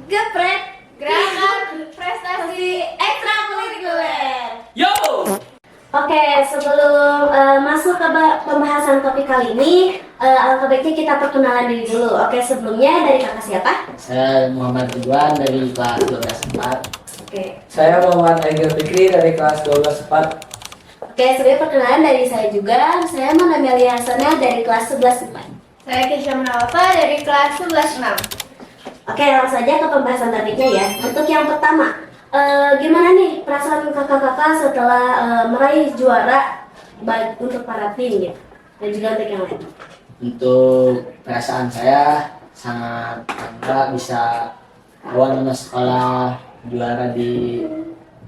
Geprek Gerakan Prestasi Ekstrakurikuler. Yo! Oke, sebelum masuk ke pembahasan topik kali ini, alangkah baiknya kita perkenalan diri dulu. Oke, sebelumnya dari kakak siapa? Saya Muhammad Ridwan dari kelas 12/4. Oke. Saya Muhammad Aigil Fikri dari kelas 12/4. Oke, sebagai perkenalan dari saya juga, saya Amelia Hasana dari kelas 11/4. Saya Kesha Munawfa dari kelas 11/6. Oke, langsung saja ke pembahasan topiknya ya. Untuk yang pertama, gimana nih perasaan kakak-kakak setelah meraih juara baik untuk para tim gitu dan juga untuk yang lain? Untuk perasaan saya sangat bangga bisa awal sekolah juara di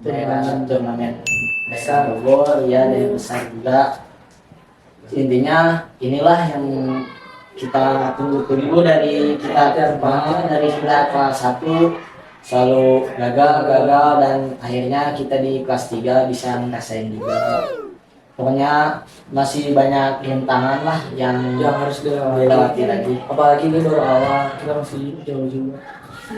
daerah turnamen besar Bogor ya, dari besar juga. Intinya inilah yang kita tunggu-tunggu dari kita dari kita kelas 1 selalu gagal dan akhirnya kita di kelas 3 bisa ngerasain juga. Pokoknya masih banyak rintangan lah yang harus dilewati lagi. Apalagi ini baru awal, kita masih jauh juga.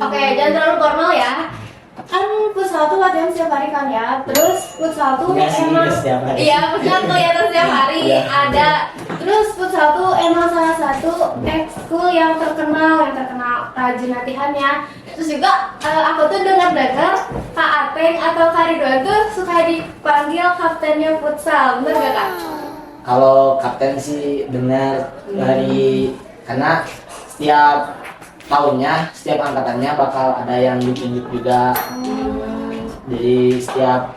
Oke, jangan terlalu formal ya. Kan futsal tuh latihan setiap hari kan ya. Terus futsal tuh Enggak sih, emang setiap hari. iya, futsal kelihatan setiap hari Iya. ada. Terus futsal tuh emang salah satu ekskul yang terkenal rajin latihannya. Terus juga aku tuh dengar Kak Ateng atau Kak Ridwan tuh suka dipanggil kaptennya futsal, bener gak Kak? Kalau kapten sih benar dari karena setiap tahunnya, setiap angkatannya bakal ada yang ditunjuk juga. Jadi setiap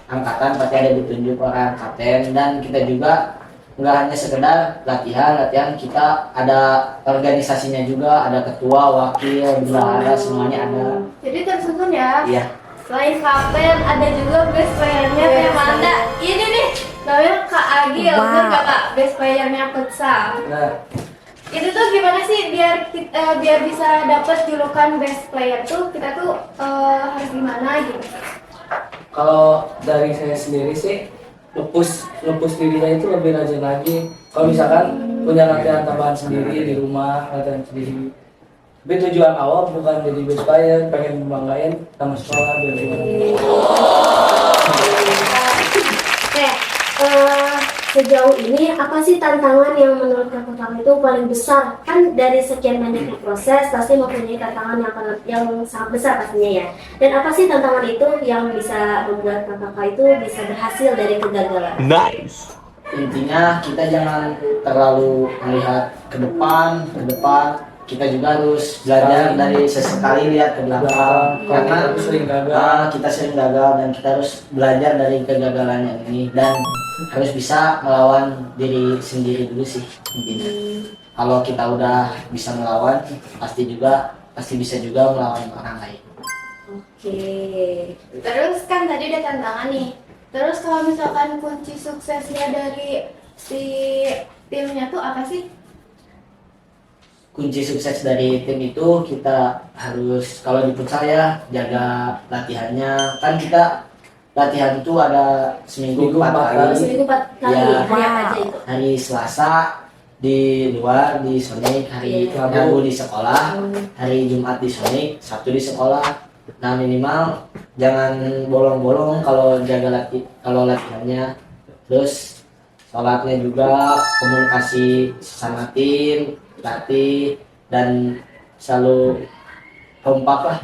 angkatan pasti ada ditunjuk orang kapten, dan kita juga nggak hanya sekedar latihan, kita ada organisasinya juga, ada ketua, wakil, bendahara, semuanya ada. Jadi tersusun ya. Iya. Selain kapten ada juga best playernya yang ada. Ini nih namanya Kak Agil, bener gak Kak? Best playernya futsal. Nah, Itu tuh gimana sih biar bisa dapet julukan best player tuh kita tuh harus gimana gitu? kalau dari saya sendiri sih lepus dirinya itu lebih rajin lagi. Kalau misalkan punya latihan tambahan sendiri di rumah, latihan sendiri. Tapi tujuan awal bukan jadi best player, pengen membanggain sama sekolah biar juara. Oke, sejauh ini apa sih tantangan yang menurut kakak itu paling besar? Kan dari sekian banyaknya proses pasti mempunyai tantangan yang sangat besar pastinya ya. Dan apa sih tantangan itu yang bisa membuat kakak itu bisa berhasil dari kegagalan? Nice. Intinya kita jangan terlalu melihat ke depan. Kita juga harus belajar dari sesekali lihat ke belakang, karena kita sering gagal. kita sering gagal dan kita harus belajar dari kegagalan yang ini dan harus bisa melawan diri sendiri dulu sih intinya. Kalau kita udah bisa melawan, pasti bisa juga melawan orang lain. Oke. Terus kan tadi ada tantangan nih. Terus kalau misalkan kunci suksesnya dari si timnya tuh apa sih? Kunci sukses dari tim itu kita harus, kalau di futsal ya, jaga latihannya. Kan kita latihan itu ada seminggu 4 kali. Seminggu 4 kali, Ya. hari apa aja itu? Hari Selasa di luar di Sonic, hari Rabu di sekolah, hari Jumat di Sonic, Sabtu di sekolah. Nah, minimal jangan bolong-bolong kalau latihannya. Terus sholatnya juga, komunikasi sama tim, latih, dan selalu kompak lah.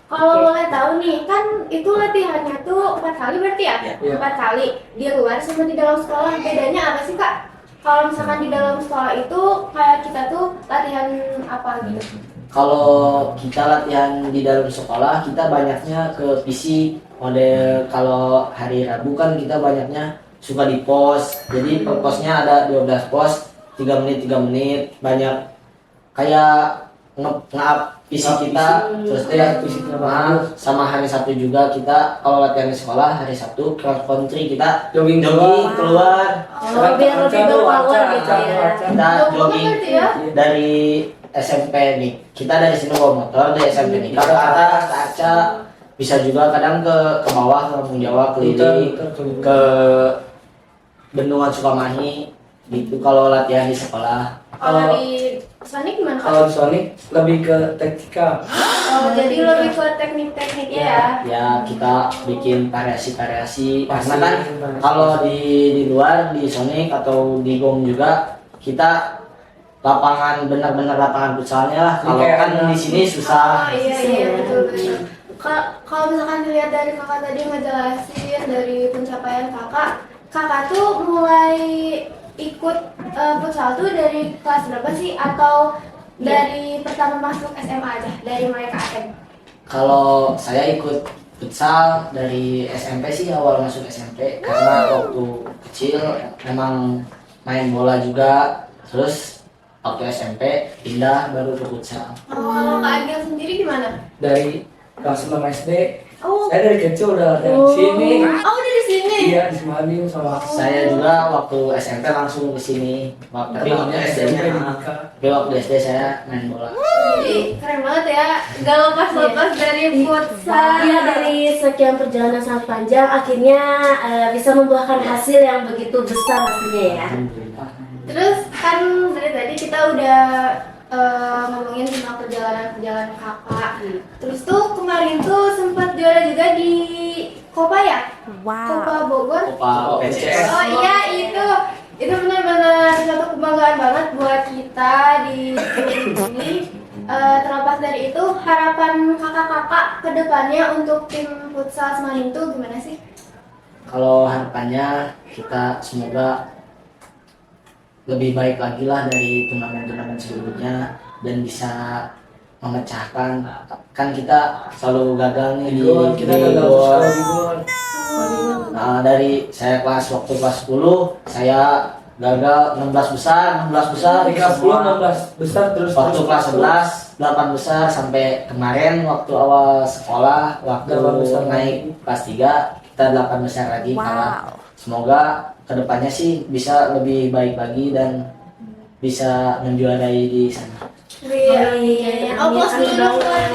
Kalau boleh tahu nih, kan itu latihannya tuh 4 kali berarti ya? Iya. 4 kali di luar sama di dalam sekolah. Bedanya apa sih Kak? Kalau misalkan di dalam sekolah itu kayak kita tuh latihan apa gitu? Kalau kita latihan di dalam sekolah, kita banyaknya ke fisik. Model kalau hari Rabu kan kita banyaknya suka di pos. Jadi per posnya ada 12 pos, 3 menit, banyak kayak nge-up fisik kita. Terus sama hari Sabtu juga kita kalau latihan di sekolah hari Sabtu cross country kita jogging keluar. Oh, biar lebih berpower gitu ya. Kita jogging Berarti ya? dari SMP nih, kita dari sini bawa motor dari SMP nih ke atas ke Arca, bisa juga kadang ke bawah ke Lampung Jawa keliling ke Bendungan Sukamahi gitu kalau latihan di sekolah. Kalau di Sonic gimana Kak? Kalau di Sonic lebih ke taktikal. Oh, jadi lebih ke teknik-tekniknya ya. Ya kita bikin variasi-variasi karena kan Variasi. kalau di luar di Sonic atau di GOM juga kita lapangan benar-benar lapangan futsalnya lah. Ini Kalau kayak kan ada- di sini Oh susah. iya iya betul betul. Kalau misalkan dilihat dari kakak tadi ngejelasin dari pencapaian kakak tuh mulai ikut futsal tuh dari kelas berapa sih atau dari pertama masuk SMA aja dari mereka Ateng? Kalau saya ikut futsal dari SMP sih, awal masuk SMP karena waktu kecil memang main bola juga, terus waktu SMP pindah baru ke futsal. Oh, kalau Kak Agil sendiri gimana? Dari kelas 6 SD, Oh, saya dari kecil udah ada di sini. oh udah di sini. Iya, di Semarang sama Saya juga waktu SMP langsung ke sini. Tapi waktu SD-nya, tapi waktu SD saya main bola. Jadi keren banget ya, gak lepas-lepas dari futsal. Iya, dari sekian perjalanan sangat panjang akhirnya bisa membuahkan hasil yang begitu besar pastinya ya. Terus kan dari tadi kita udah ngomongin tentang perjalanan kakak. Terus tuh kemarin tuh sempat juara juga di Kopa ya? Kopa Bogor. Copa PCS. Oh iya itu benar-benar satu kebanggaan banget buat kita di sini. Terlepas dari itu, harapan kakak-kakak ke depannya untuk tim futsal Semanim tuh gimana sih? Kalau harapannya kita semoga lebih baik lagi lah dari turnamen-turnamen sebelumnya dan bisa memecahkan, kan kita selalu gagal nih kita di gagal gol. sekali di gol. Nah, dari saya waktu kelas 10 saya gagal 16 besar Di kelas 10 semua. 16 besar terus Waktu terus kelas 11 8 besar sampai kemarin waktu awal sekolah waktu 8 besar naik kelas 3 kita 8 besar lagi kalah. Semoga kedepannya sih bisa lebih baik lagi dan bisa menjuarai di sana. Amin. Oplos Amin dulu. banget.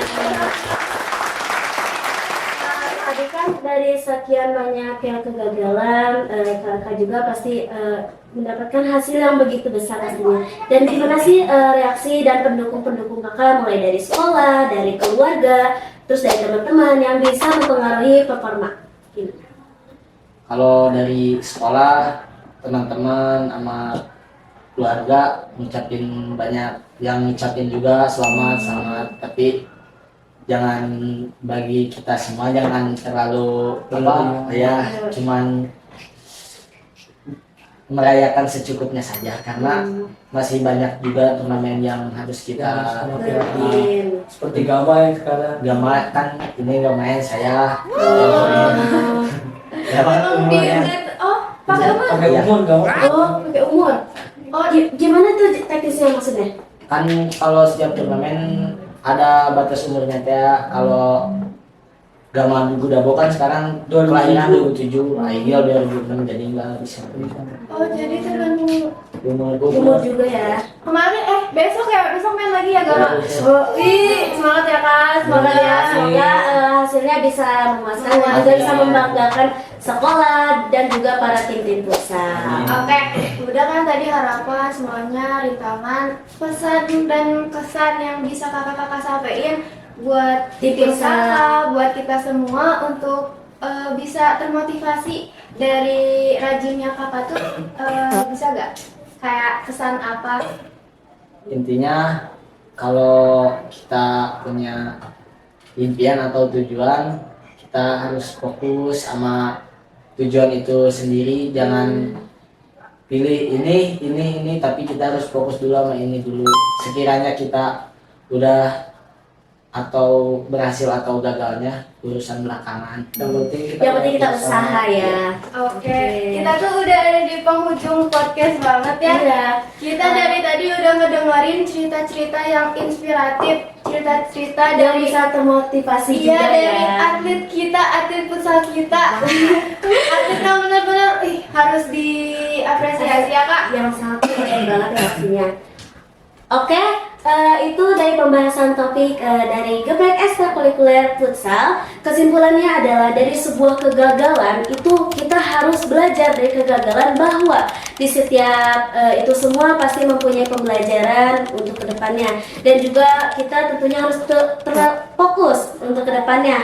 Tadi kan dari sekian banyak yang kegagalan, kakak juga pasti mendapatkan hasil yang begitu besar pastinya. Dan gimana sih reaksi dan pendukung-pendukung kakak mulai dari sekolah, dari keluarga, terus dari teman-teman yang bisa mempengaruhi performa? Gimana? Kalau dari sekolah, teman-teman sama keluarga ngucapin banyak, yang ngucapin juga selamat, tapi jangan bagi kita semua jangan terlalu apa ya, cuman merayakan secukupnya saja karena masih banyak juga turnamen yang harus kita Amin. seperti Gama yang sekarang. gak main kan, ini gak main saya. Emang pakai umur? Pakai umur Gama. Oh, pakai umur. Oh, gimana tuh teknisnya maksudnya? Kan kalau setiap turnamen ada batas umurnya ya. Kalau Gama Gudabo kan sekarang 2007. kelahiran 2007, Aigil 2006 jadi nggak bisa. Oh jadi tergantung Umur juga ya. kemarin besok main lagi ya Gama? Oh, semangat ya kak, semangat ya. Semoga hasilnya bisa memuaskan dan juga bisa membanggakan sekolah dan juga para tim-tim futsal. Oke, udah kan tadi harapan semuanya, rintangan, pesan dan kesan yang bisa kakak-kakak sampaikan buat Tim tim futsal. kakak, buat kita semua untuk bisa termotivasi dari rajinnya kakak tuh bisa gak? Kayak kesan apa? Intinya kalau kita punya impian atau tujuan, kita harus fokus sama tujuan itu sendiri, jangan pilih ini tapi kita harus fokus dulu sama ini dulu. Sekiranya kita udah atau berhasil atau gagalnya urusan belakangan. Yang penting kita usaha ya. Oke, kita tuh udah ada di penghujung podcast banget ya. Iya. Kita dari tadi udah ngedengerin cerita-cerita yang inspiratif, cerita-cerita Yang dari bisa termotivasi iya juga dari ya. atlet kita, atlet futsal kita. Atlet yang benar-benar harus diapresiasi ya kak. Yang sangat keren banget ya pastinya. Oke, itu dari pembahasan topik dari Geprek Ekstrakurikuler Futsal. Kesimpulannya adalah dari sebuah kegagalan itu kita harus belajar dari kegagalan bahwa di setiap itu semua pasti mempunyai pembelajaran untuk kedepannya, dan juga kita tentunya harus fokus untuk kedepannya.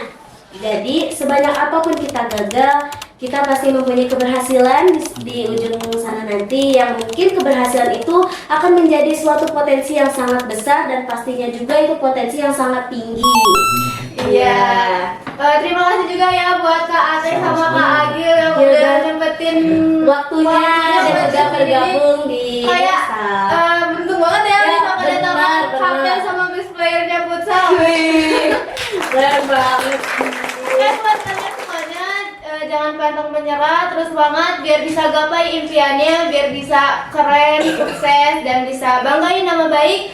Jadi sebanyak apapun kita gagal, kita pasti mempunyai keberhasilan di ujung sana nanti, yang mungkin keberhasilan itu akan menjadi suatu potensi yang sangat besar, dan pastinya juga itu potensi yang sangat tinggi. Iya. Terima kasih juga ya buat Kak Ateng sama Kak Agil yang Iya, udah dan nyempetin Waktunya dan buat juga kesini. bergabung di Kayak Futsal. beruntung banget ya Ya, bisa kedatangan benar. kapten sama best playernya futsal. Keren banget. Oke, buat kalian semuanya jangan pantang menyerah, terus semangat biar bisa gapai impiannya, biar bisa keren, sukses, dan bisa banggain nama baik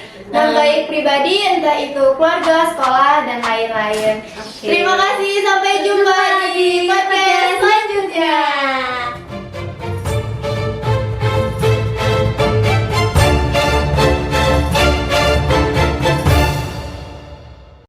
pribadi, entah itu keluarga, sekolah, dan lain-lain. Terima kasih, sampai jumpa